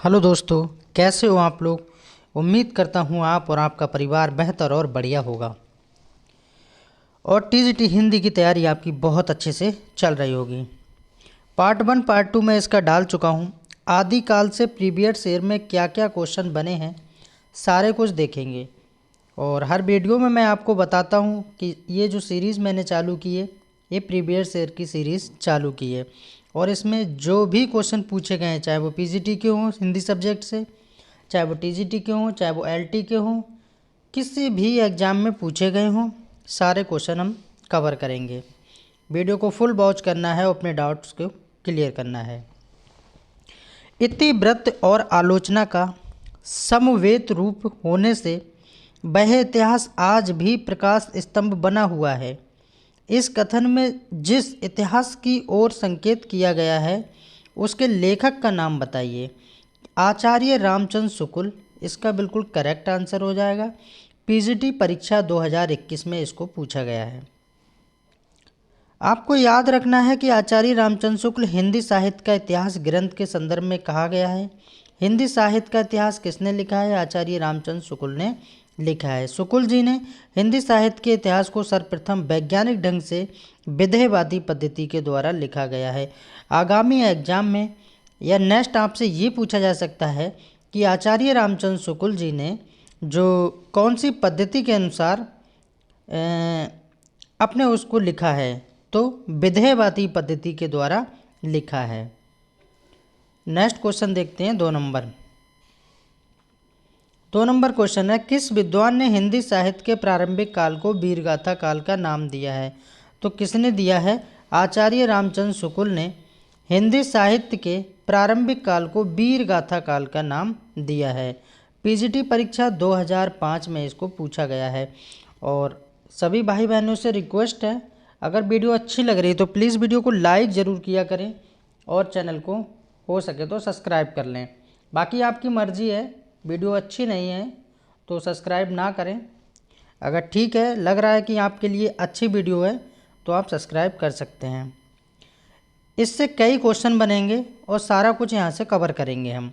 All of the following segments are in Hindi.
हेलो दोस्तों, कैसे हो आप लोग। उम्मीद करता हूँ आप और आपका परिवार बेहतर और बढ़िया होगा और टीजीटी हिंदी की तैयारी आपकी बहुत अच्छे से चल रही होगी। पार्ट 1 पार्ट 2 में इसका डाल चुका हूँ। आदिकाल से प्रीवियस ईयर में क्या क्या क्वेश्चन बने हैं सारे कुछ देखेंगे और हर वीडियो में मैं आपको बताता हूँ कि ये जो सीरीज़ मैंने चालू की है ये प्रीवियस ईयर की सीरीज़ चालू की है और इसमें जो भी क्वेश्चन पूछे गए हैं, चाहे वो पीजीटी के हों हिंदी सब्जेक्ट से, चाहे वो टीजीटी के हों, चाहे वो एलटी के हों, किसी भी एग्ज़ाम में पूछे गए हों, सारे क्वेश्चन हम कवर करेंगे। वीडियो को फुल वॉच करना है और अपने डाउट्स को क्लियर करना है। इतिवृत्त और आलोचना का समवेत रूप होने से वह इतिहास आज भी प्रकाश स्तंभ बना हुआ है। इस कथन में जिस इतिहास की ओर संकेत किया गया है उसके लेखक का नाम बताइए। आचार्य रामचंद्र शुक्ल इसका बिल्कुल करेक्ट आंसर हो जाएगा। पीजीटी परीक्षा 2021 में इसको पूछा गया है। आपको याद रखना है कि आचार्य रामचंद्र शुक्ल हिंदी साहित्य का इतिहास ग्रंथ के संदर्भ में कहा गया है। हिंदी साहित्य का इतिहास किसने लिखा है? आचार्य रामचंद्र शुक्ल ने लिखा है। शुक्ल जी ने हिंदी साहित्य के इतिहास को सर्वप्रथम वैज्ञानिक ढंग से विधेयवादी पद्धति के द्वारा लिखा गया है। आगामी एग्जाम में या नेक्स्ट आपसे ये पूछा जा सकता है कि आचार्य रामचंद्र शुक्ल जी ने जो कौन सी पद्धति के अनुसार अपने उसको लिखा है, तो विधेयवादी पद्धति के द्वारा लिखा है। नेक्स्ट क्वेश्चन देखते हैं। 2 नंबर क्वेश्चन है, किस विद्वान ने हिंदी साहित्य के प्रारंभिक काल को वीरगाथा काल का नाम दिया है? तो किसने दिया है? आचार्य रामचंद्र शुक्ल ने हिंदी साहित्य के प्रारंभिक काल को वीरगाथा काल का नाम दिया है। पीजीटी परीक्षा 2005 में इसको पूछा गया है। और सभी भाई बहनों से रिक्वेस्ट है, अगर वीडियो अच्छी लग रही है तो प्लीज़ वीडियो को लाइक ज़रूर किया करें और चैनल को हो सके तो सब्सक्राइब कर लें। बाकी आपकी मर्ज़ी है, वीडियो अच्छी नहीं है तो सब्सक्राइब ना करें। अगर ठीक है, लग रहा है कि आपके लिए अच्छी वीडियो है तो आप सब्सक्राइब कर सकते हैं। इससे कई क्वेश्चन बनेंगे और सारा कुछ यहाँ से कवर करेंगे हम।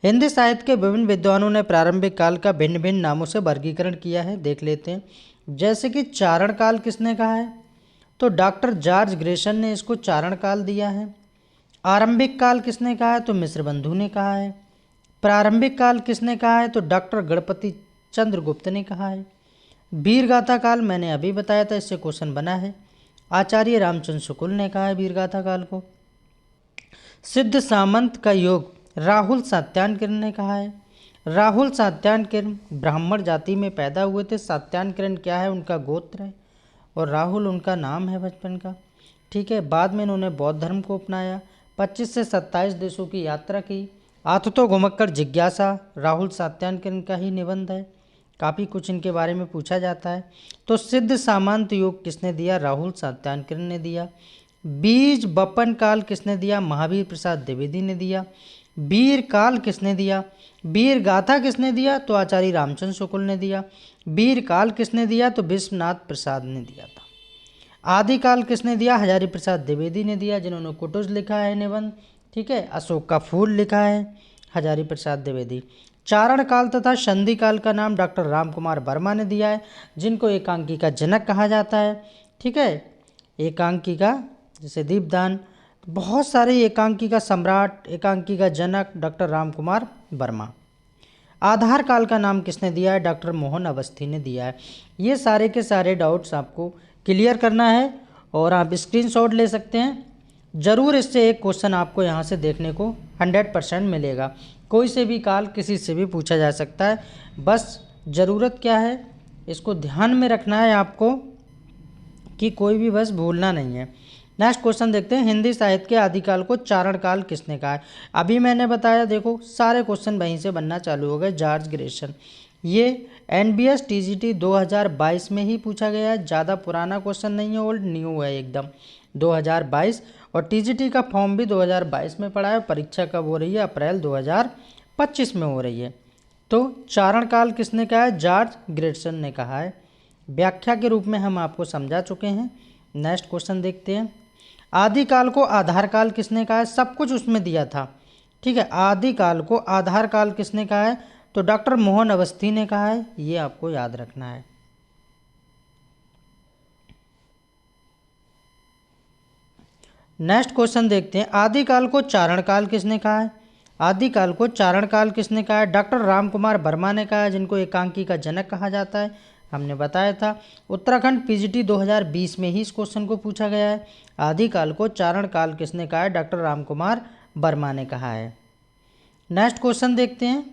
हिंदी साहित्य के विभिन्न विद्वानों ने प्रारंभिक काल का भिन्न भिन्न नामों से वर्गीकरण किया है, देख लेते हैं। जैसे कि चारण काल किसने कहा है? तो डॉक्टर जॉर्ज ग्रेसन ने इसको चारण काल दिया है। आरंभिक काल किसने कहा है? तो मिश्र बंधु ने कहा है। प्रारंभिक काल किसने कहा है? तो डॉक्टर गणपति चंद्र गुप्त ने कहा है। वीरगाथा काल मैंने अभी बताया था, इससे क्वेश्चन बना है। आचार्य रामचंद्र शुक्ल ने कहा है वीरगाथा काल को। सिद्ध सामंत का योग राहुल सात्यायन ने कहा है। राहुल सात्यायन ब्राह्मण जाति में पैदा हुए थे। सात्यायन क्या है? उनका गोत्र है और राहुल उनका नाम है बचपन का। ठीक है। बाद में इन्होंने बौद्ध धर्म को अपनाया। 25 से 27 देशों की यात्रा की। आततो घुमक्कर जिज्ञासा राहुल सात्यायन का ही निबंध है। काफ़ी कुछ इनके बारे में पूछा जाता है। तो सिद्ध सामंत योग किसने दिया? राहुल सात्यायन ने दिया। बीज बपन काल किसने दिया? महावीर प्रसाद द्विवेदी ने दिया। वीर काल किसने दिया? वीर गाथा किसने दिया? तो आचार्य रामचंद्र शुक्ल ने दिया। वीर काल किसने दिया? तो विश्वनाथ प्रसाद ने दिया था। आदिकाल किसने दिया? हजारी प्रसाद द्विवेदी ने दिया, जिन्होंने कुटुज लिखा है निबंध। ठीक है। अशोक का फूल लिखा है हजारी प्रसाद द्विवेदी। चारण काल तथा संधि काल का नाम डॉक्टर रामकुमार वर्मा ने दिया है, जिनको एकांकी का जनक कहा जाता है। ठीक है। एकांकी का जैसे दीपदान, बहुत सारे एकांकी का सम्राट, एकांकी का जनक डॉक्टर रामकुमार वर्मा। आधार काल का नाम किसने दिया है? डॉक्टर मोहन अवस्थी ने दिया है। ये सारे के सारे डाउट्स आपको क्लियर करना है और आप स्क्रीनशॉट ले सकते हैं। ज़रूर इससे एक क्वेश्चन आपको यहाँ से देखने को 100% मिलेगा। कोई से भी काल किसी से भी पूछा जा सकता है। बस ज़रूरत क्या है, इसको ध्यान में रखना है आपको कि कोई भी बस भूलना नहीं है। नेक्स्ट क्वेश्चन देखते हैं। हिंदी साहित्य के आदिकाल को चारण काल किसने कहा है? अभी मैंने बताया, देखो सारे क्वेश्चन वहीं से बनना चालू हो गए। जॉर्ज ग्रेसन, ये एनबीएस टीजीटी 2022 में ही पूछा गया है। ज़्यादा पुराना क्वेश्चन नहीं है, ओल्ड न्यू है एकदम 2022। और टीजीटी का फॉर्म भी 2022 में पड़ा है। परीक्षा कब हो रही है? अप्रैल 2025 में हो रही है। तो चारण काल किसने कहा है? जॉर्ज ग्रेसन ने कहा है। व्याख्या के रूप में हम आपको समझा चुके हैं। नेक्स्ट क्वेश्चन देखते हैं। आदिकाल को आधार काल किसने कहा है? सब कुछ उसमें दिया था। ठीक है, आदिकाल को आधार काल किसने कहा है? तो डॉक्टर मोहन अवस्थी ने कहा है, ये आपको याद रखना है। नेक्स्ट क्वेश्चन देखते हैं, आदिकाल को चारण काल किसने कहा है? आदिकाल को चारण काल किसने कहा है? डॉक्टर रामकुमार वर्मा ने कहा है, जिनको एकांकी का जनक कहा जाता है, हमने बताया था। उत्तराखंड पीजीटी 2020 में ही इस क्वेश्चन को पूछा गया है। आदिकाल को चारण काल किसने कहा है? डॉक्टर रामकुमार वर्मा ने कहा है। नेक्स्ट क्वेश्चन देखते हैं,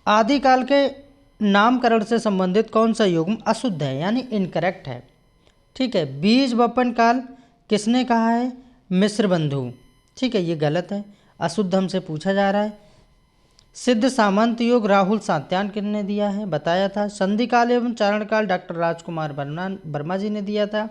आदिकाल के नामकरण से संबंधित कौन सा युग्म अशुद्ध है यानी इनकरेक्ट है? ठीक है, बीज वपन काल किसने कहा है? मिश्र बंधु। ठीक है, ये गलत है, अशुद्ध हमसे पूछा जा रहा है। सिद्ध सामंत युग राहुल सात्यान किसने दिया है? बताया था। संधि काल एवं चारण काल डॉक्टर राजकुमार वर्मा जी ने दिया था।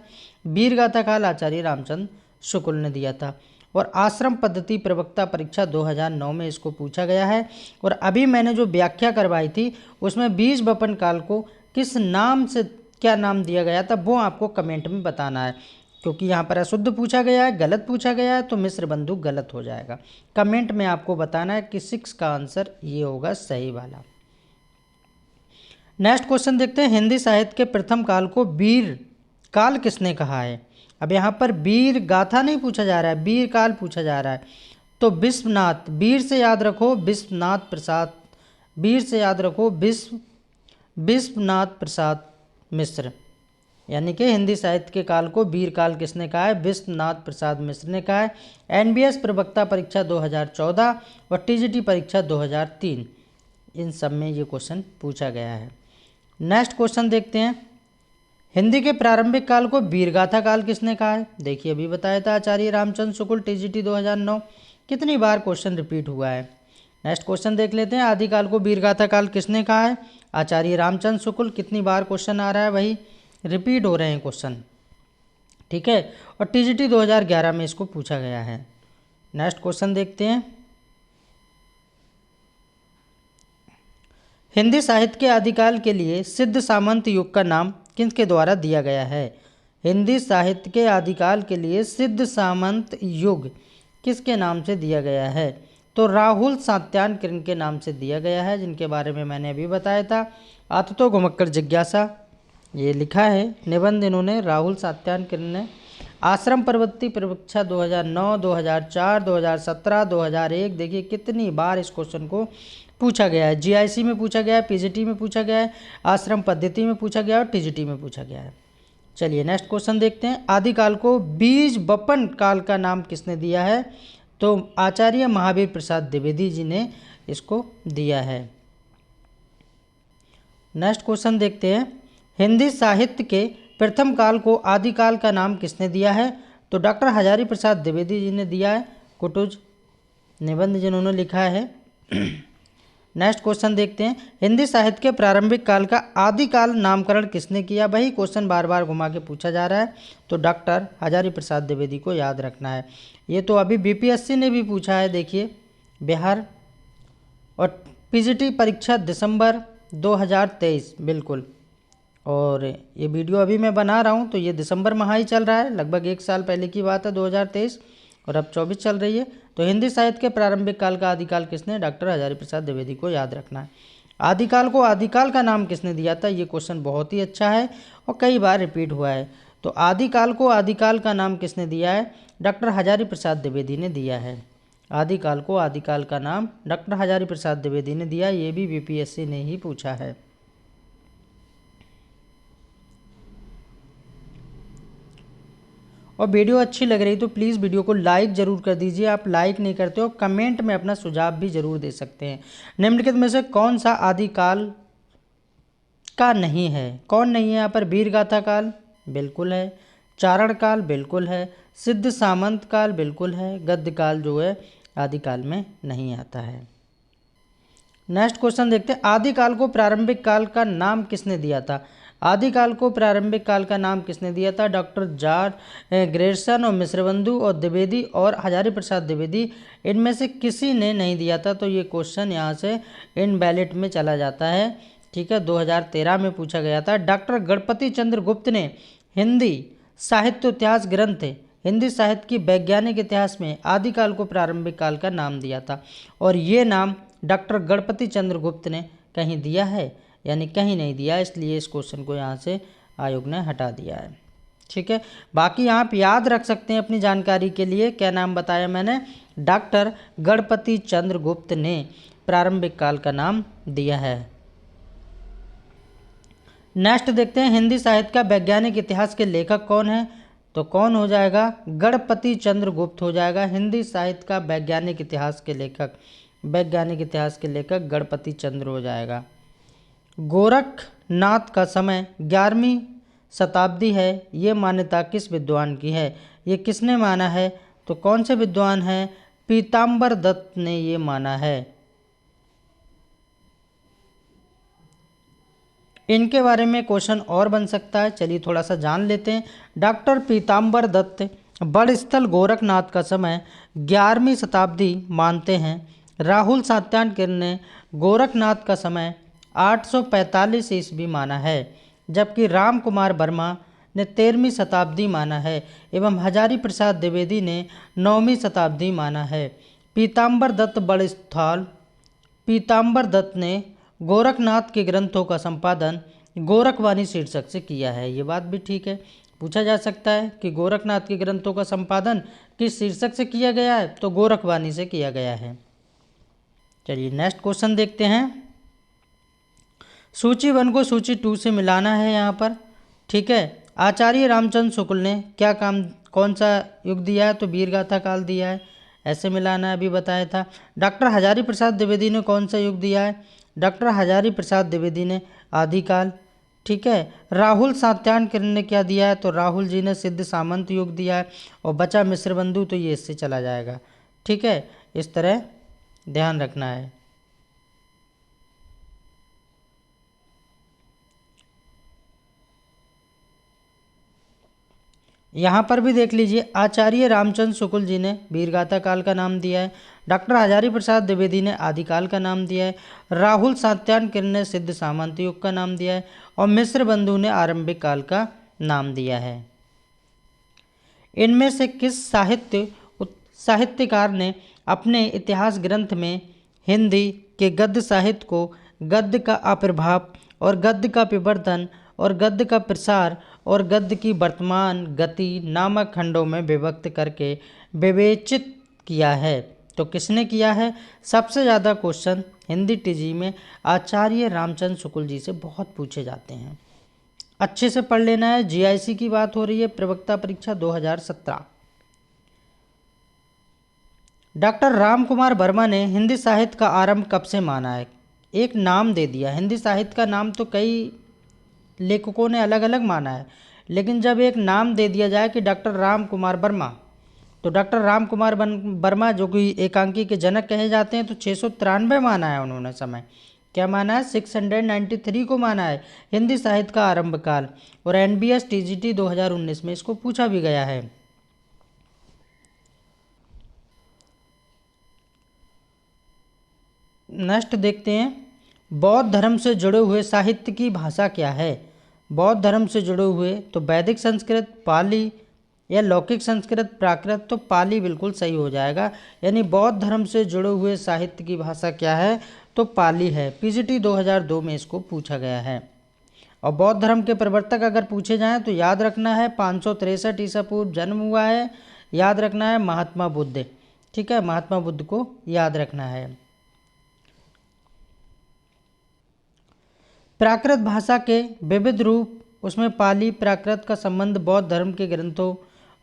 वीरगाथा काल आचार्य रामचंद्र शुक्ल ने दिया था। और आश्रम पद्धति प्रवक्ता परीक्षा 2009 में इसको पूछा गया है। और अभी मैंने जो व्याख्या करवाई थी उसमें बीज वपन काल को किस नाम से क्या नाम दिया गया था वो आपको कमेंट में बताना है, क्योंकि यहाँ पर अशुद्ध पूछा गया है, गलत पूछा गया है, तो मिश्र बंधु गलत हो जाएगा। कमेंट में आपको बताना है कि 6 का आंसर ये होगा सही वाला। नेक्स्ट क्वेश्चन देखते हैं, हिंदी साहित्य के प्रथम काल को वीर काल किसने कहा है? अब यहाँ पर वीर गाथा नहीं पूछा जा रहा है, वीर काल पूछा जा रहा है। तो विश्वनाथ, वीर से याद रखो विश्वनाथ प्रसाद, वीर से याद रखो विश्वनाथ प्रसाद मिश्र, यानी कि हिंदी साहित्य के काल को वीर काल किसने कहा है? विश्वनाथ प्रसाद मिश्र ने कहा है। एनबीएस प्रवक्ता परीक्षा 2014 और टीजीटी परीक्षा 2003, इन सब में ये क्वेश्चन पूछा गया है। नेक्स्ट क्वेश्चन देखते हैं, हिंदी के प्रारंभिक काल को वीरगाथा काल किसने कहा है? देखिए अभी बताया था आचार्य रामचंद्र शुक्ल, टीजीटी 2009। कितनी बार क्वेश्चन रिपीट हुआ है? नेक्स्ट क्वेश्चन देख लेते हैं, आदिकाल को वीरगाथा काल किसने कहा है? आचार्य रामचंद्र शुक्ल। कितनी बार क्वेश्चन आ रहा है? वही रिपीट हो रहे हैं क्वेश्चन। ठीक है, और टीजीटी 2011 में इसको पूछा गया है। नेक्स्ट क्वेश्चन देखते हैं, हिंदी साहित्य के आदिकाल के लिए सिद्ध सामंत युग का नाम किसके द्वारा दिया गया है? हिंदी साहित्य के आदिकाल के लिए सिद्ध सामंत युग किसके नाम से दिया गया है? तो राहुल सात्यान किरण के नाम से दिया गया है, जिनके बारे में मैंने अभी बताया था। आततो घुमक्कर जिज्ञासा ये लिखा है निबंध इन्होंने राहुल सात्यान किरण ने। आश्रम प्रवृत्ति परीक्षा 2009, 2004, 2017, 2001, देखिए कितनी बार इस क्वेश्चन को पूछा गया है। जीआईसी में पूछा गया है, पीजीटी में पूछा गया है, आश्रम पद्धति में पूछा गया है और टीजीटी में पूछा गया है। चलिए नेक्स्ट क्वेश्चन देखते हैं, आदिकाल को बीज वपन काल का नाम किसने दिया है? तो आचार्य महावीर प्रसाद द्विवेदी जी ने इसको दिया है। नेक्स्ट क्वेश्चन देखते हैं, हिंदी साहित्य के प्रथम काल को आदिकाल का नाम किसने दिया है? तो डॉक्टर हजारी प्रसाद द्विवेदी जी ने दिया है, कुटुज निबंध जिन्होंने लिखा है। नेक्स्ट क्वेश्चन देखते हैं, हिंदी साहित्य के प्रारंभिक काल का आदिकाल नामकरण किसने किया? वही क्वेश्चन बार बार घुमा के पूछा जा रहा है, तो डॉक्टर हजारी प्रसाद द्विवेदी को याद रखना है। ये तो अभी बीपीएससी ने भी पूछा है, देखिए बिहार, और पीजीटी परीक्षा दिसंबर 2023 बिल्कुल। और ये वीडियो अभी मैं बना रहा हूँ तो ये दिसंबर माह ही चल रहा है, लगभग 1 साल पहले की बात है 2023, और अब 24 चल रही है। तो हिंदी साहित्य के प्रारंभिक काल का आदिकाल किसने? डॉक्टर हजारी प्रसाद द्विवेदी को याद रखना है। आदिकाल को आदिकाल का नाम किसने दिया था? ये क्वेश्चन बहुत ही अच्छा है और कई बार रिपीट हुआ है। तो आदिकाल को आदिकाल का नाम किसने दिया है? डॉक्टर हजारी प्रसाद द्विवेदी ने दिया है। आदिकाल को आदिकाल का नाम डॉक्टर हजारी प्रसाद द्विवेदी ने दिया, ये भी बीपीएससी ने ही पूछा है। और वीडियो अच्छी लग रही तो प्लीज़ वीडियो को लाइक ज़रूर कर दीजिए। आप लाइक नहीं करते हो, कमेंट में अपना सुझाव भी ज़रूर दे सकते हैं। निम्नलिखित में से कौन सा आदिकाल का नहीं है? कौन नहीं है यहाँ पर? वीरगाथा काल बिल्कुल है, चारण काल बिल्कुल है, सिद्ध सामंत काल बिल्कुल है, गद्य काल जो है आदिकाल में नहीं आता है। नेक्स्ट क्वेश्चन देखते हैं, आदिकाल को प्रारंभिक काल का नाम किसने दिया था? आदिकाल को प्रारंभिक काल का नाम किसने दिया था? डॉक्टर जॉर्ज ग्रेयर्सन और मिश्रबंधु और द्विवेदी और हजारी प्रसाद द्विवेदी, इनमें से किसी ने नहीं दिया था। तो ये क्वेश्चन यहाँ से इनवैलिड में चला जाता है। ठीक है, 2013 में पूछा गया था। डॉक्टर गणपति चंद्र गुप्त ने हिंदी साहित्य इतिहास ग्रंथ हिंदी साहित्य की वैज्ञानिक इतिहास में आदिकाल को प्रारंभिक काल का नाम दिया था, और ये नाम डॉक्टर गणपति चंद्र गुप्त ने कहीं दिया है, यानी कहीं नहीं दिया, इसलिए इस क्वेश्चन को यहाँ से आयोग ने हटा दिया है। ठीक है, बाकी आप याद रख सकते हैं अपनी जानकारी के लिए, क्या नाम बताया मैंने, डॉक्टर गणपति चंद्र गुप्त ने प्रारंभिक काल का नाम दिया है। नेक्स्ट देखते हैं, हिंदी साहित्य का वैज्ञानिक इतिहास के लेखक कौन है, तो कौन हो जाएगा, गणपति चंद्र गुप्त हो जाएगा। हिंदी साहित्य का वैज्ञानिक इतिहास के लेखक, वैज्ञानिक इतिहास के लेखक गणपति चंद्र हो जाएगा। गोरखनाथ का समय 11वीं शताब्दी है, ये मान्यता किस विद्वान की है, ये किसने माना है, तो कौन से विद्वान हैं, पीताम्बर दत्त ने ये माना है। इनके बारे में क्वेश्चन और बन सकता है, चलिए थोड़ा सा जान लेते हैं। डॉक्टर पीताम्बर दत्त बड़स्थल गोरखनाथ का समय 11वीं शताब्दी मानते हैं। राहुल सात्यायनकर ने गोरखनाथ का समय 845 ईस्वी माना है, जबकि राम कुमार वर्मा ने 13वीं शताब्दी माना है एवं हजारी प्रसाद द्विवेदी ने 9वीं शताब्दी माना है। पीताम्बर दत्त ने गोरखनाथ के ग्रंथों का संपादन गोरखवाणी शीर्षक से किया है, ये बात भी ठीक है, पूछा जा सकता है कि गोरखनाथ के ग्रंथों का संपादन किस शीर्षक से किया गया है, तो गोरखवाणी से किया गया है। चलिए नेक्स्ट क्वेश्चन देखते हैं। सूची 1 को सूची 2 से मिलाना है यहाँ पर, ठीक है। आचार्य रामचंद्र शुक्ल ने क्या काम, कौन सा युग दिया है, तो वीरगाथा काल दिया है, ऐसे मिलाना है, अभी बताया था। डॉक्टर हजारी प्रसाद द्विवेदी ने कौन सा युग दिया है, डॉक्टर हजारी प्रसाद द्विवेदी ने आदिकाल, ठीक है। राहुल सात्यायनकर ने क्या दिया है, तो राहुल जी ने सिद्ध सामंत युग दिया है, और बचा मिश्र बंधु, तो ये इससे चला जाएगा, ठीक है, इस तरह ध्यान रखना है। यहाँ पर भी देख लीजिए, आचार्य रामचंद्र शुक्ल जी ने वीरगाथा काल का नाम दिया है, डॉक्टर हजारी प्रसाद द्विवेदी ने आदिकाल का नाम दिया है, राहुल सात्यायनकर ने सिद्ध सामंत युग का नाम दिया है, और मिश्र बंधु ने आरंभिक काल का नाम दिया है। इनमें से किस साहित्यकार ने अपने इतिहास ग्रंथ में हिंदी के गद्य साहित्य को गद्य का आविर्भाव और गद्य का विवर्तन और गद्य का प्रसार और गद्य की वर्तमान गति नामक खंडों में विभक्त करके विवेचित किया है, तो किसने किया है। सबसे ज़्यादा क्वेश्चन हिंदी टीजी में आचार्य रामचंद्र शुक्ल जी से बहुत पूछे जाते हैं, अच्छे से पढ़ लेना है। जीआईसी की बात हो रही है, प्रवक्ता परीक्षा 2017। डॉक्टर राम कुमार वर्मा ने हिंदी साहित्य का आरंभ कब से माना है, एक नाम दे दिया। हिंदी साहित्य का नाम तो कई लेखकों ने अलग अलग माना है, लेकिन जब एक नाम दे दिया जाए कि डॉक्टर राम कुमार वर्मा, तो डॉक्टर राम कुमार वर्मा जो कि एकांकी के जनक कहे जाते हैं, तो 693 माना है उन्होंने समय, क्या माना है, 693 को माना है हिंदी साहित्य का आरंभ काल, और NBS TGT 2019 में इसको पूछा भी गया है। नेक्स्ट देखते हैं, बौद्ध धर्म से जुड़े हुए साहित्य की भाषा क्या है। बौद्ध धर्म से जुड़े हुए तो वैदिक संस्कृत, पाली या लौकिक संस्कृत, प्राकृत, तो पाली बिल्कुल सही हो जाएगा। यानी बौद्ध धर्म से जुड़े हुए साहित्य की भाषा क्या है, तो पाली है। PGT 2002 में इसको पूछा गया है। और बौद्ध धर्म के प्रवर्तक अगर पूछे जाएं तो याद रखना है 563 ईसा पूर्व जन्म हुआ है, याद रखना है महात्मा बुद्ध, ठीक है, महात्मा बुद्ध को याद रखना है। प्राकृत भाषा के विविध रूप, उसमें पाली प्राकृत का संबंध बौद्ध धर्म के ग्रंथों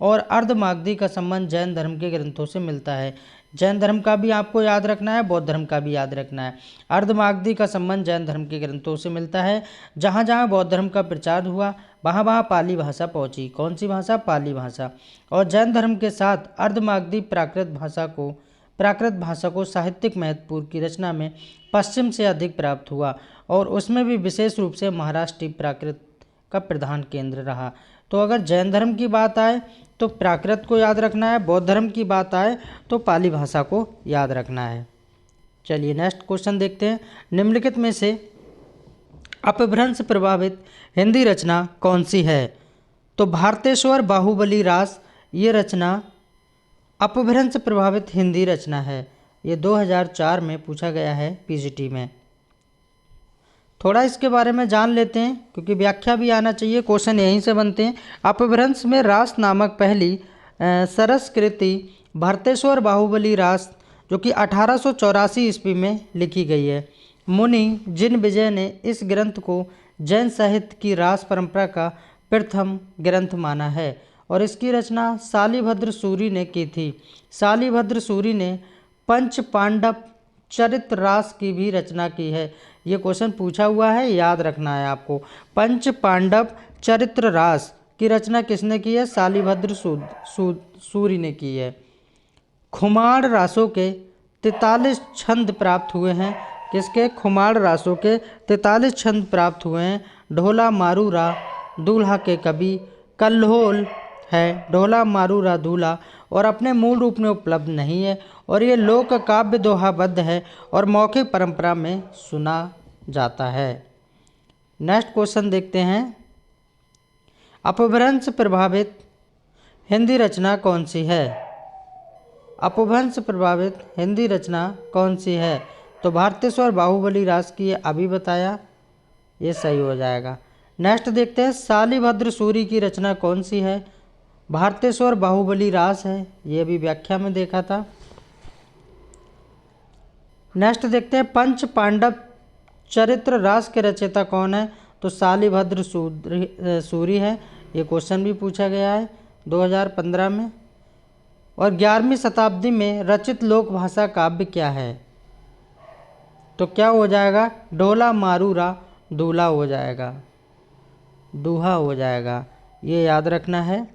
और अर्धमागधी का संबंध जैन धर्म के ग्रंथों से मिलता है। जैन धर्म का भी आपको याद रखना है, बौद्ध धर्म का भी याद रखना है। अर्धमागधी का संबंध जैन धर्म के ग्रंथों से मिलता है। जहाँ जहाँ बौद्ध धर्म का प्रचार हुआ वहाँ वहाँ पाली भाषा पहुँची। कौन सी भाषा, पाली भाषा। और जैन धर्म के साथ अर्धमागधी प्राकृत भाषा को साहित्यिक महत्व की रचना में पश्चिम से अधिक प्राप्त हुआ, और उसमें भी विशेष रूप से महाराष्ट्र प्राकृत का प्रधान केंद्र रहा। तो अगर जैन धर्म की बात आए तो प्राकृत को याद रखना है, बौद्ध धर्म की बात आए तो पाली भाषा को याद रखना है। चलिए नेक्स्ट क्वेश्चन देखते हैं, निम्नलिखित में से अपभ्रंश प्रभावित हिंदी रचना कौन सी है। तो भारतेश्वर बाहुबली रास ये रचना अपभ्रंश प्रभावित हिंदी रचना है। ये 2004 में पूछा गया है पीजीटी में। थोड़ा इसके बारे में जान लेते हैं क्योंकि व्याख्या भी आना चाहिए, क्वेश्चन यहीं से बनते हैं। अपभ्रंश में रास नामक पहली सरस कृति भरतेश्वर बाहुबली रास जो कि 1884 ईस्वी में लिखी गई है। मुनि जिन विजय ने इस ग्रंथ को जैन साहित्य की रास परंपरा का प्रथम ग्रंथ माना है और इसकी रचना शालिभद्र सूरी ने की थी। शालिभद्र सूरी ने पंच पांडव चरित्र रास की भी रचना की है। ये क्वेश्चन पूछा हुआ है, याद रखना है आपको। पंच पांडव चरित्र रास की रचना किसने की है? शालिभद्र सूरी ने की है। खुमार रासों के 43 छंद प्राप्त हुए हैं। किसके? खुमार रासों के 43 छंद प्राप्त हुए हैं। ढोला मारूरा दूल्हा के कवि कल्होल है। ढोला मारूरा दूल्हा और अपने मूल रूप में उपलब्ध नहीं है और ये लोक काव्य दोहाबद्ध है और मौखिक परंपरा में सुना जाता है। नेक्स्ट क्वेश्चन देखते हैं। अपभ्रंश प्रभावित हिंदी रचना कौन सी है? अपभ्रंश प्रभावित हिंदी रचना कौन सी है? तो भारतेश्वर बाहुबली रास की अभी बताया, ये सही हो जाएगा। नेक्स्ट देखते हैं। शालिभद्र सूरी की रचना कौन सी है? भारतेश्वर बाहुबली रास है, ये भी व्याख्या में देखा था। नेक्स्ट देखते हैं। पंच पांडव चरित्र रास के रचयिता कौन है? तो शालिभद्र सूरी है। ये क्वेश्चन भी पूछा गया है 2015 में। और 11वीं शताब्दी में रचित लोक भाषा काव्य क्या है? तो क्या हो जाएगा? ढोला मारूरा दूल्हा हो जाएगा, दूहा हो जाएगा, ये याद रखना है।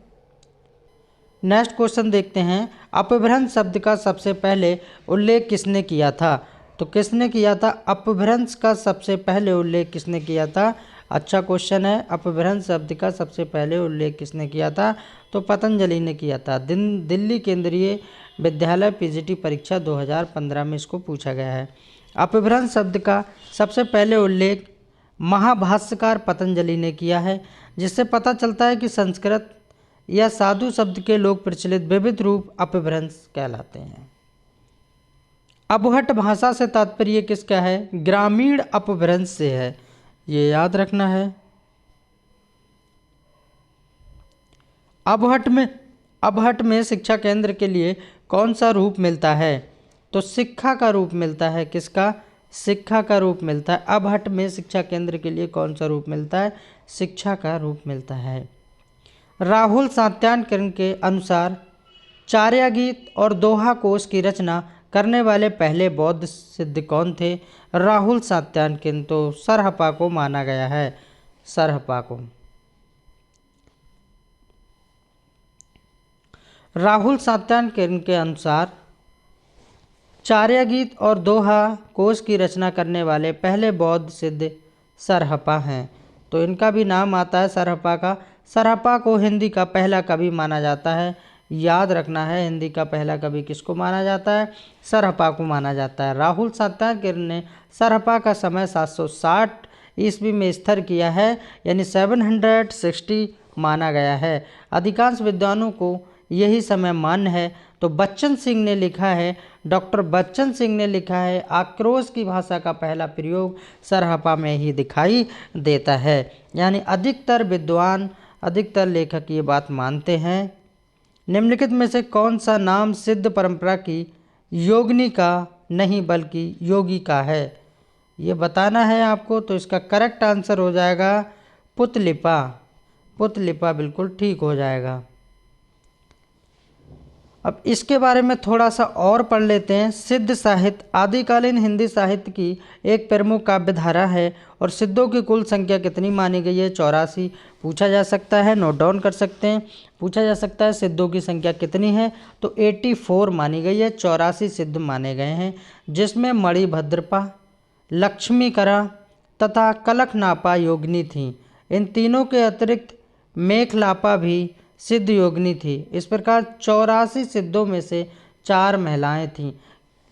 नेक्स्ट क्वेश्चन देखते हैं। अपभ्रंश शब्द का सबसे पहले उल्लेख किसने किया था? तो किसने किया था? अपभ्रंश का सबसे पहले उल्लेख किसने किया था? अच्छा क्वेश्चन है। अपभ्रंश शब्द का सबसे पहले उल्लेख किसने किया था? तो पतंजलि ने किया था। दिल्ली केंद्रीय विद्यालय पीजीटी परीक्षा 2015 में इसको पूछा गया है। अपभ्रंश शब्द का सबसे पहले उल्लेख महाभाष्यकार पतंजलि ने किया है, जिससे पता चलता है कि संस्कृत या साधु शब्द के लोक प्रचलित विविध रूप अपभ्रंश कहलाते हैं। अबहट भाषा से तात्पर्य किसका है? ग्रामीण अपभ्रंश से है, ये याद रखना है। अबहट में शिक्षा केंद्र के लिए कौन सा रूप मिलता है? तो शिक्षा का रूप मिलता है। किसका? शिक्षा का रूप मिलता है। अबहट में शिक्षा केंद्र के लिए कौन सा रूप मिलता है? शिक्षा का रूप मिलता है। राहुल सात्यायन के अनुसार चार्या गीत और दोहा कोश की रचना करने वाले पहले बौद्ध सिद्ध कौन थे? राहुल सात्यायन तो सरहपा को माना गया है, सरहपा को। राहुल सात्यायन के अनुसार चार्या गीत और दोहा कोश की रचना करने वाले पहले बौद्ध सिद्ध सरहपा हैं, तो इनका भी नाम आता है सरहपा का। सरहपा को हिंदी का पहला कवि माना जाता है, याद रखना है। हिंदी का पहला कवि किसको माना जाता है? सरहपा को माना जाता है। राहुल सात्यायन ने सरहपा का समय 760 ईस्वी में स्थिर किया है, यानी 760 माना गया है। अधिकांश विद्वानों को यही समय मान्य है। तो बच्चन सिंह ने लिखा है, डॉक्टर बच्चन सिंह ने लिखा है, आक्रोश की भाषा का पहला प्रयोग सरहपा में ही दिखाई देता है। यानी अधिकतर विद्वान, अधिकतर लेखक ये बात मानते हैं। निम्नलिखित में से कौन सा नाम सिद्ध परंपरा की योगिनी का नहीं बल्कि योगी का है? ये बताना है आपको। तो इसका करेक्ट आंसर हो जाएगा पुतलिपा। पुतलिपा बिल्कुल ठीक हो जाएगा। अब इसके बारे में थोड़ा सा और पढ़ लेते हैं। सिद्ध साहित्य आदिकालीन हिंदी साहित्य की एक प्रमुख काव्य धारा है और सिद्धों की कुल संख्या कितनी मानी गई है? 84 पूछा जा सकता है, नोट डाउन कर सकते हैं। पूछा जा सकता है सिद्धों की संख्या कितनी है? तो 84 मानी गई है, 84 सिद्ध माने गए हैं, जिसमें मणिभद्रपा, लक्ष्मीकरा तथा कलखनापा योगिनी थीं। इन तीनों के अतिरिक्त मेखलापा भी सिद्ध योगिनी थी। इस प्रकार 84 सिद्धों में से 4 महिलाएं थीं।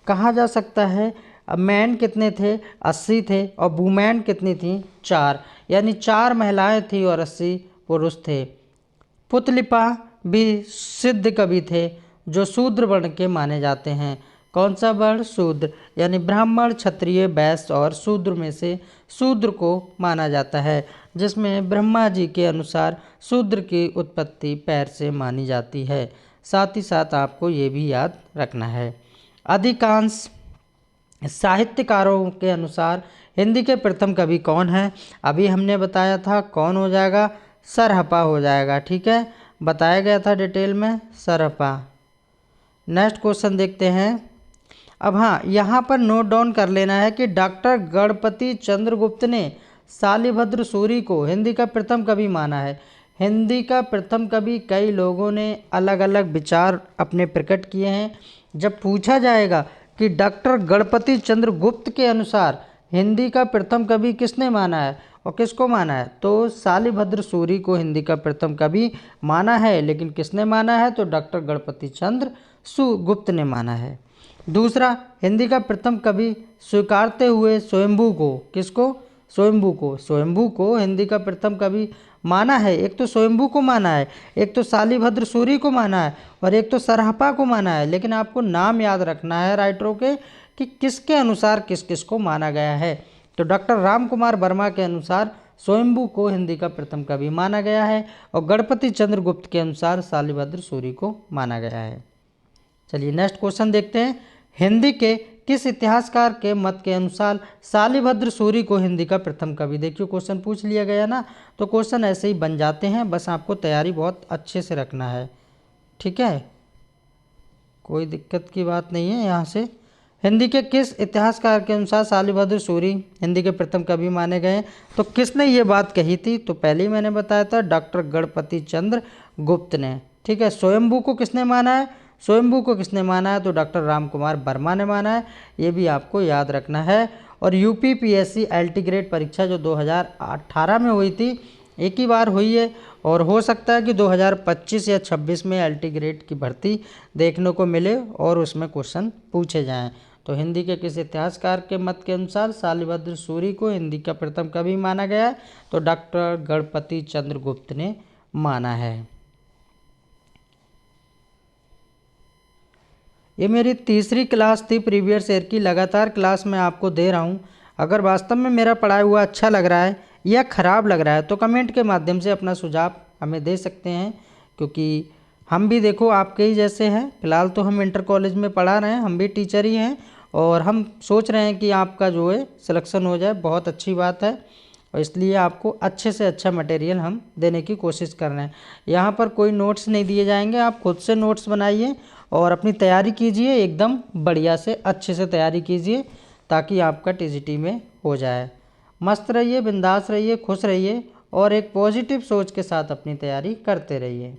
कहा जा सकता है मैन कितने थे? 80 थे और वुमेन कितनी थी? 4, यानी 4 महिलाएं थी और 80 पुरुष थे। पुतलिपा भी सिद्ध कवि थे जो शूद्र वर्ण के माने जाते हैं। कौन सा वर्ण? शूद्र, यानी ब्राह्मण, क्षत्रिय, वैश्य और शूद्र में से शूद्र को माना जाता है, जिसमें ब्रह्मा जी के अनुसार शूद्र की उत्पत्ति पैर से मानी जाती है। साथ ही साथ आपको ये भी याद रखना है, अधिकांश साहित्यकारों के अनुसार हिंदी के प्रथम कवि कौन है? अभी हमने बताया था, कौन हो जाएगा? सरहपा हो जाएगा। ठीक है, बताया गया था डिटेल में, सरहपा। नेक्स्ट क्वेश्चन देखते हैं। अब हाँ, यहाँ पर नोट डाउन कर लेना है कि डॉक्टर गणपति चंद्रगुप्त ने शालिभद्र सूरी को हिंदी का प्रथम कवि माना है। हिंदी का प्रथम कवि, कई लोगों ने अलग अलग विचार अपने प्रकट किए हैं। जब पूछा जाएगा कि डॉक्टर गणपति चंद्रगुप्त के अनुसार हिंदी का प्रथम कवि किसने माना है और किसको माना है, तो शालिभद्र सूरी को हिंदी का प्रथम कवि माना है। लेकिन किसने माना है? तो डॉक्टर गणपति चंद्र गुप्त ने माना है। दूसरा, हिंदी का प्रथम कवि स्वीकारते हुए स्वयंभू को, किसको? स्वयंभू को, स्वयंभू को हिंदी का प्रथम कवि माना है। एक तो स्वयंभू को माना है, एक तो शालिभद्र सूरी को माना है और एक तो सरहपा को माना है। लेकिन आपको नाम याद रखना है राइटरों के कि किसके अनुसार किस किस को माना गया है। तो डॉक्टर राम कुमार वर्मा के अनुसार स्वयंभू को हिंदी का प्रथम कवि माना गया है और गणपति चंद्रगुप्त के अनुसार शालिभद्र सूरी को माना गया है। चलिए नेक्स्ट क्वेश्चन देखते हैं। हिंदी के किस इतिहासकार के मत के अनुसार शालिभद्र सूरी को हिंदी का प्रथम कवि? देखिए क्वेश्चन पूछ लिया गया ना, तो क्वेश्चन ऐसे ही बन जाते हैं, बस आपको तैयारी बहुत अच्छे से रखना है। ठीक है, कोई दिक्कत की बात नहीं है। यहाँ से हिंदी के किस इतिहासकार के अनुसार शालिभद्र सूरी हिंदी के प्रथम कवि माने गए? तो किसने ये बात कही थी? तो पहले ही मैंने बताया था, डॉक्टर गणपति चंद्र गुप्त ने। ठीक है, स्वयंभू को किसने माना है? स्वयंभू को किसने माना है? तो डॉक्टर राम कुमार वर्मा ने माना है। ये भी आपको याद रखना है। और यूपीपीएससी एलटी ग्रेड परीक्षा जो 2018 में हुई थी, एक ही बार हुई है और हो सकता है कि 2025 या 26 में एलटी ग्रेड की भर्ती देखने को मिले और उसमें क्वेश्चन पूछे जाएं। तो हिंदी के किस इतिहासकार के मत के अनुसार शालिभद्र सूरी को हिंदी का प्रथम कवि माना गया है? तो डॉक्टर गणपति चंद्रगुप्त ने माना है। ये मेरी तीसरी क्लास थी प्रीवियस ईयर की, लगातार क्लास मैं आपको दे रहा हूँ। अगर वास्तव में मेरा पढ़ाया हुआ अच्छा लग रहा है या ख़राब लग रहा है तो कमेंट के माध्यम से अपना सुझाव हमें दे सकते हैं, क्योंकि हम भी देखो आपके ही जैसे हैं। फिलहाल तो हम इंटर कॉलेज में पढ़ा रहे हैं, हम भी टीचर ही हैं और हम सोच रहे हैं कि आपका जो है सिलेक्शन हो जाए, बहुत अच्छी बात है। और इसलिए आपको अच्छे से अच्छा मटेरियल हम देने की कोशिश कर रहे हैं। यहाँ पर कोई नोट्स नहीं दिए जाएंगे, आप खुद से नोट्स बनाइए और अपनी तैयारी कीजिए, एकदम बढ़िया से अच्छे से तैयारी कीजिए ताकि आपका टीजीटी में हो जाए। मस्त रहिए, बिंदास रहिए, खुश रहिए और एक पॉजिटिव सोच के साथ अपनी तैयारी करते रहिए।